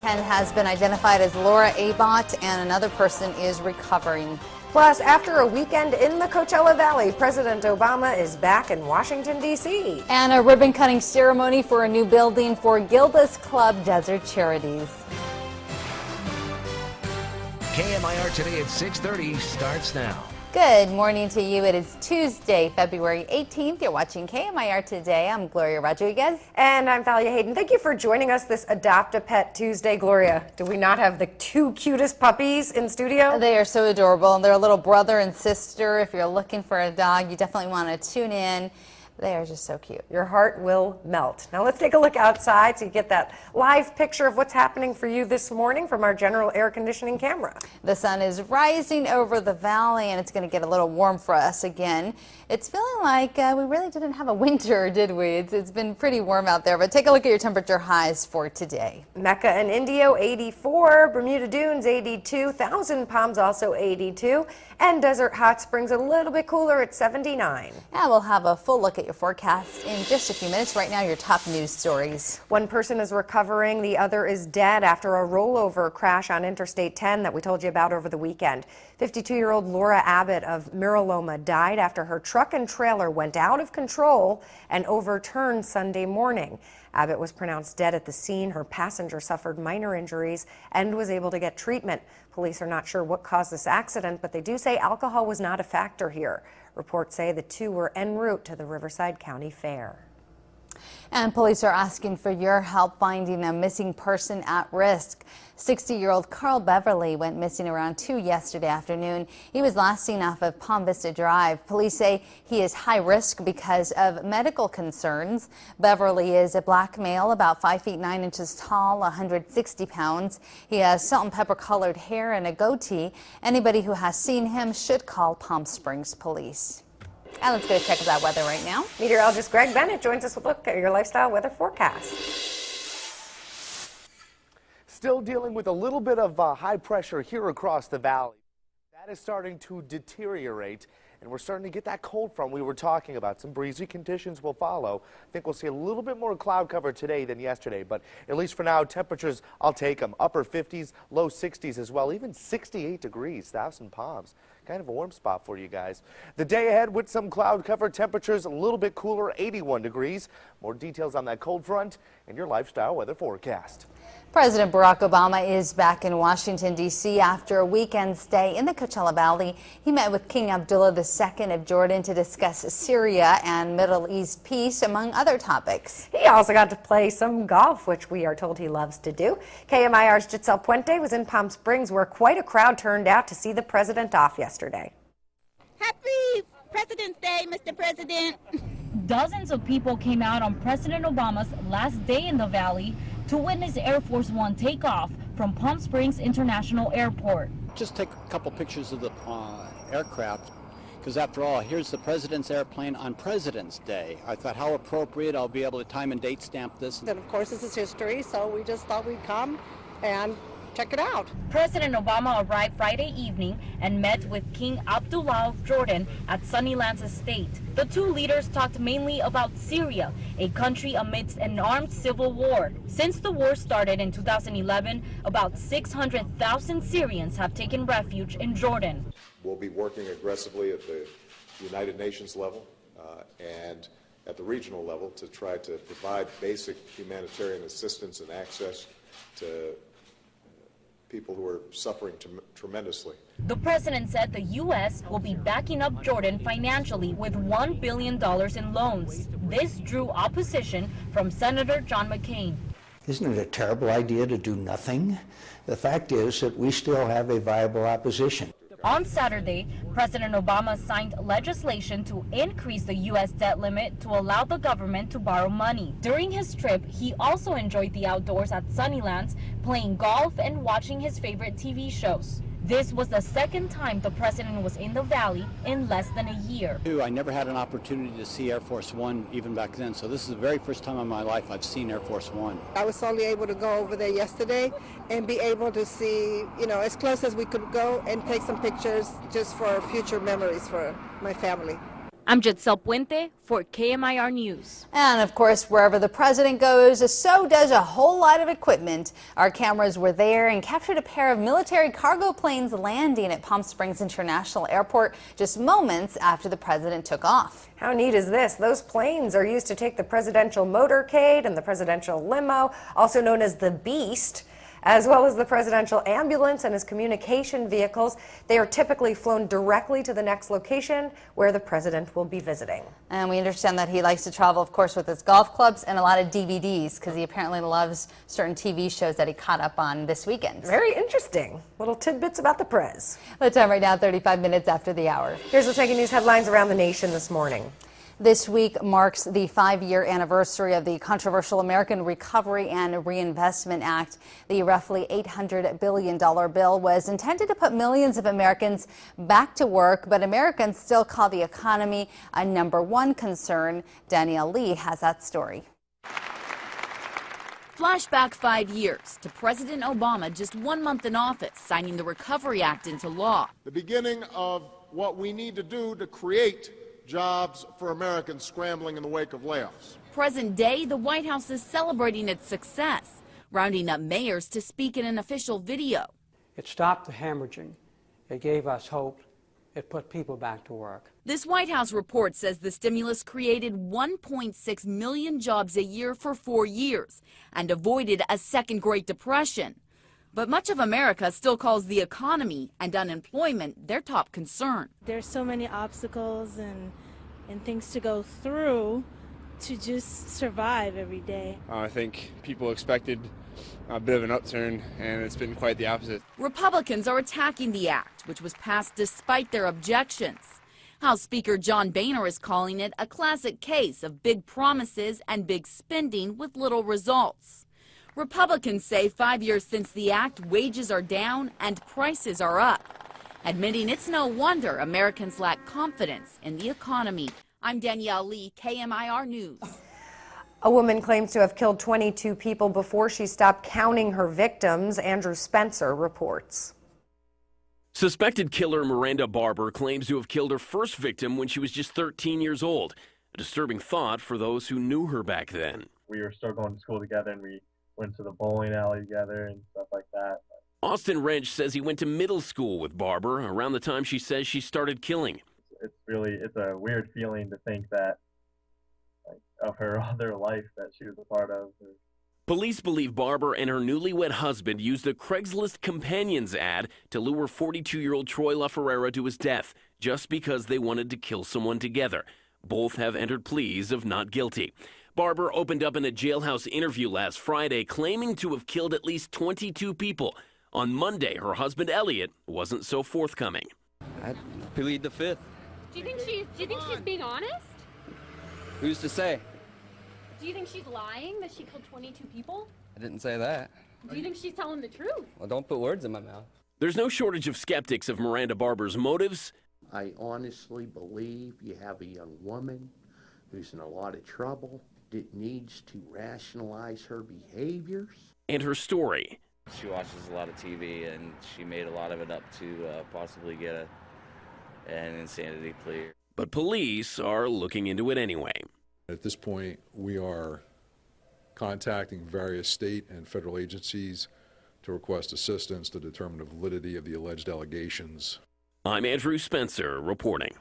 10 has been identified as Laura Abott, and another person is recovering. Plus, after a weekend in the Coachella Valley, President Obama is back in Washington, D.C. And a ribbon-cutting ceremony for a new building for Gilda's Club Desert Charities. KMIR Today at 6:30 starts now. Good morning to you. It is Tuesday, February 18th. You're watching KMIR Today. I'm Gloria Rodriguez. And I'm Thalia Hayden. Thank you for joining us this Adopt a Pet Tuesday. Gloria, do we not have the two cutest puppies in studio? They are so adorable. They're a little brother and sister. If you're looking for a dog, you definitely want to tune in. They are just so cute. Your heart will melt. Now let's take a look outside so you get that live picture of what's happening for you this morning from our general air conditioning camera. The sun is rising over the valley, and it's going to get a little warm for us again. It's feeling like we really didn't have a winter, did we? It's been pretty warm out there, but take a look at your temperature highs for today. Mecca and Indio 84, Bermuda Dunes 82, Thousand Palms also 82, and Desert Hot Springs a little bit cooler at 79. Yeah, we'll have a full look at your forecast in just a few minutes. Right now, your top news stories. One person is recovering, the other is dead after a rollover crash on Interstate 10 that we told you about over the weekend. 52-year-old Laura Abbott of Miraloma died after her truck and trailer went out of control and overturned Sunday morning. Abbott was pronounced dead at the scene. Her passenger suffered minor injuries and was able to get treatment. Police are not sure what caused this accident, but they do say alcohol was not a factor here. Reports say the two were en route to the Riverside County Fair. And police are asking for your help finding a missing person at risk. 60-year-old Carl Beverly went missing around 2 yesterday afternoon. He was last seen off of Palm Vista Drive. Police say he is high risk because of medical concerns. Beverly is a black male, about 5 feet 9 inches tall, 160 pounds. He has salt and pepper colored hair and a goatee. Anybody who has seen him should call Palm Springs Police. And let's go check out weather right now. Meteorologist Greg Bennett joins us with a look at your lifestyle weather forecast. Still dealing with a little bit of high pressure here across the valley. That is starting to deteriorate, and we're starting to get that cold front we were talking about. Some breezy conditions will follow. I think we'll see a little bit more cloud cover today than yesterday, but at least for now, temperatures, I'll take them. Upper 50s, low 60s as well, even 68 degrees, Thousand Palms. Kind of a warm spot for you guys. The day ahead with some cloud cover, temperatures a little bit cooler, 81 degrees. More details on that cold front and your lifestyle weather forecast. President Barack Obama is back in Washington, D.C. after a weekend stay in the Coachella Valley. He met with King Abdullah II of Jordan to discuss Syria and Middle East peace, among other topics. He also got to play some golf, which we are told he loves to do. KMIR's Giselle Puente was in Palm Springs, where quite a crowd turned out to see the president off yesterday. Happy President's Day, Mr. President. Dozens of people came out on President Obama's last day in the valley to witness Air Force One take off from Palm Springs International Airport. Just take a couple pictures of the aircraft, because after all, here's the president's airplane on President's Day. I thought, how appropriate, I'll be able to time and date stamp this. And of course, this is history, so we just thought we'd come and check it out. President Obama arrived Friday evening and met with King Abdullah of Jordan at Sunnyland's estate. The two leaders talked mainly about Syria, a country amidst an armed civil war. Since the war started in 2011, about 600,000 Syrians have taken refuge in Jordan. We'll be working aggressively at the United Nations level and at the regional level to try to provide basic humanitarian assistance and access to people who are suffering tremendously. The president said the U.S. will be backing up Jordan financially with $1 billion in loans. This drew opposition from Senator John McCain. Isn't it a terrible idea to do nothing? The fact is that we still have a viable opposition. On Saturday, President Obama signed legislation to increase the U.S. debt limit to allow the government to borrow money. During his trip, he also enjoyed the outdoors at Sunnylands, playing golf and watching his favorite TV shows. This was the second time the president was in the valley in less than a year. I never had an opportunity to see Air Force One even back then, so this is the very first time in my life I've seen Air Force One. I was only able to go over there yesterday and be able to see, as close as we could go and take some pictures just for future memories for my family. I'm Jetsel Puente for KMIR News. And of course, wherever the president goes, so does a whole lot of equipment. Our cameras were there and captured a pair of military cargo planes landing at Palm Springs International Airport just moments after the president took off. How neat is this? Those planes are used to take the presidential motorcade and the presidential limo, also known as the Beast, as well as the presidential ambulance and his communication vehicles. They are typically flown directly to the next location where the president will be visiting. And we understand that he likes to travel, of course, with his golf clubs and a lot of DVDs because he apparently loves certain TV shows that he caught up on this weekend. Very interesting. Little tidbits about the Prez. The time right now, 35 minutes after the hour. Here's what's making news headlines around the nation this morning. This week marks the 5-year anniversary of the controversial American Recovery and Reinvestment Act. The roughly $800 billion bill was intended to put millions of Americans back to work, but Americans still call the economy a #1 concern. Danielle Lee has that story. Flashback 5 years to President Obama just 1 month in office, signing the Recovery Act into law. The beginning of what we need to do to create jobs for Americans scrambling in the wake of layoffs. Present day, the White House is celebrating its success, rounding up mayors to speak in an official video. It stopped the hemorrhaging. It gave us hope. It put people back to work. This White House report says the stimulus created 1.6 million jobs a year for 4 years and avoided a second Great Depression. But much of America still calls the economy and unemployment their top concern. There's so many obstacles and things to go through to just survive every day. I think people expected a bit of an upturn, and it's been quite the opposite. Republicans are attacking the act, which was passed despite their objections. House Speaker John Boehner is calling it a classic case of big promises and big spending with little results. Republicans say 5 years since the act, wages are down and prices are up, admitting it's no wonder Americans lack confidence in the economy. I'm Danielle Lee, KMIR News. A woman claims to have killed 22 people before she stopped counting her victims. Andrew Spencer reports. Suspected killer Miranda Barber claims to have killed her first victim when she was just 13 years old. A disturbing thought for those who knew her back then. We were still going to school together, and we went to the bowling alley together and stuff like that. Austin Wrench says he went to middle school with Barber around the time she says she started killing. It's a weird feeling to think that, like, of her other life that she was a part of. Police believe Barber and her newlywed husband used a Craigslist companions ad to lure 42-year-old Troy LaFerrera to his death just because they wanted to kill someone together. Both have entered pleas of not guilty. Barber opened up in a jailhouse interview last Friday, claiming to have killed at least 22 people. On Monday, her husband Elliot wasn't so forthcoming. I plead the fifth. Do you think she's being honest? Who's to say? Do you think she's lying that she killed 22 people? I didn't say that. Do you think she's telling the truth? Well, don't put words in my mouth. There's no shortage of skeptics of Miranda Barber's motives. I honestly believe you have a young woman who's in a lot of trouble, that needs to rationalize her behaviors. And her story. She watches a lot of TV, and she made a lot of it up to possibly get an insanity plea. But police are looking into it anyway. At this point, we are contacting various state and federal agencies to request assistance to determine the validity of the alleged allegations. I'm Andrew Spencer reporting.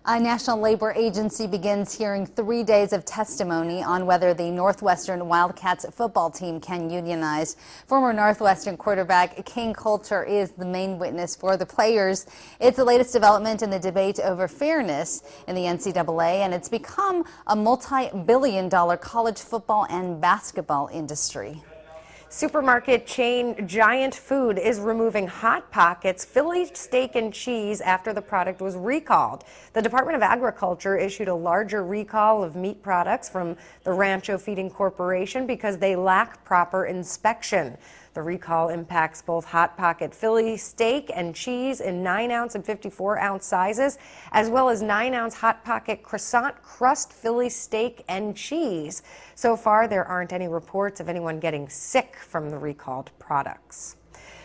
A National Labor Agency begins hearing 3 days of testimony on whether the Northwestern Wildcats football team can unionize. Former Northwestern quarterback King Coulter is the main witness for the players. It's the latest development in the debate over fairness in the NCAA, and it's become a multi-billion-dollar college football and basketball industry. Supermarket chain Giant Food is removing Hot Pockets Philly steak and cheese after the product was recalled. The Department of Agriculture issued a larger recall of meat products from the Rancho Feeding Corporation because they lack proper inspection. The recall impacts both Hot Pocket Philly steak and cheese in 9-ounce and 54-ounce sizes, as well as 9-ounce Hot Pocket croissant crust Philly steak and cheese. So far, there aren't any reports of anyone getting sick from the recalled products.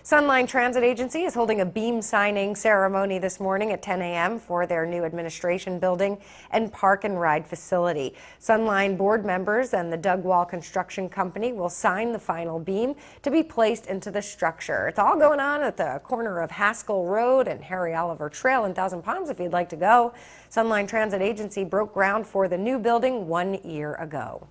Sunline Transit Agency is holding a beam signing ceremony this morning at 10 a.m. for their new administration building and park and ride facility. Sunline board members and the Doug Wall Construction Company will sign the final beam to be placed into the structure. It's all going on at the corner of Haskell Road and Harry Oliver Trail in Thousand Palms if you'd like to go. Sunline Transit Agency broke ground for the new building 1 year ago.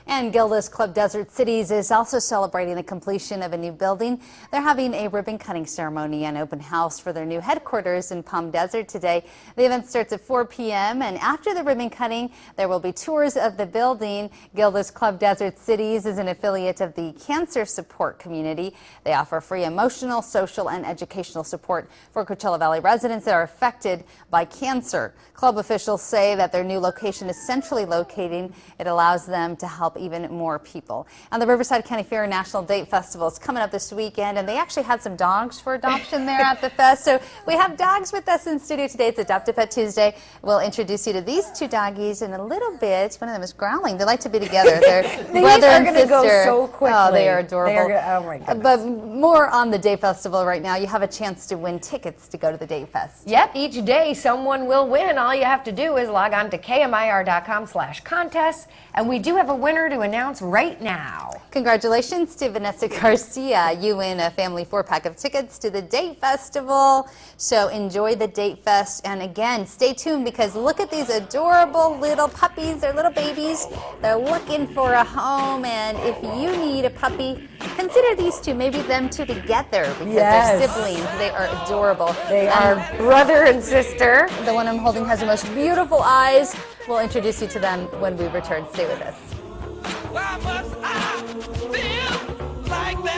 And Gilda's Club Desert Cities is also celebrating the completion of a new building. They're having a ribbon cutting ceremony and open house for their new headquarters in Palm Desert today. The event starts at 4 p.m. and after the ribbon cutting, there will be tours of the building. Gilda's Club Desert Cities is an affiliate of the Cancer Support Community. They offer free emotional, social, and educational support for Coachella Valley residents that are affected by cancer. Club officials say that their new location is centrally located. It allows them to help even more people. And the Riverside County Fair National Date Festival is coming up this weekend, and they actually had some dogs for adoption there at the fest. So we have dogs with us in studio today. It's Adopt a Pet Tuesday. We'll introduce you to these two doggies in a little bit. One of them is growling. They like to be together. They're brother and sister. These are going to go so quickly. Oh, they are adorable. Oh my goodness. But more on the Day Festival right now. You have a chance to win tickets to go to the Day Fest. Yep, each day someone will win. All you have to do is log on to KMIR.com/contests, and we do have a winner to announce right now. Congratulations to Vanessa Garcia. You win a family 4-pack of tickets to the Date Festival. So enjoy the Date Fest. And again, stay tuned because look at these adorable little puppies. They're little babies. They're looking for a home. And if you need a puppy, consider these two, maybe them two together because they're siblings. They are adorable. They are brother and sister. The one I'm holding has the most beautiful eyes. We'll introduce you to them when we return. Stay with us. Why must I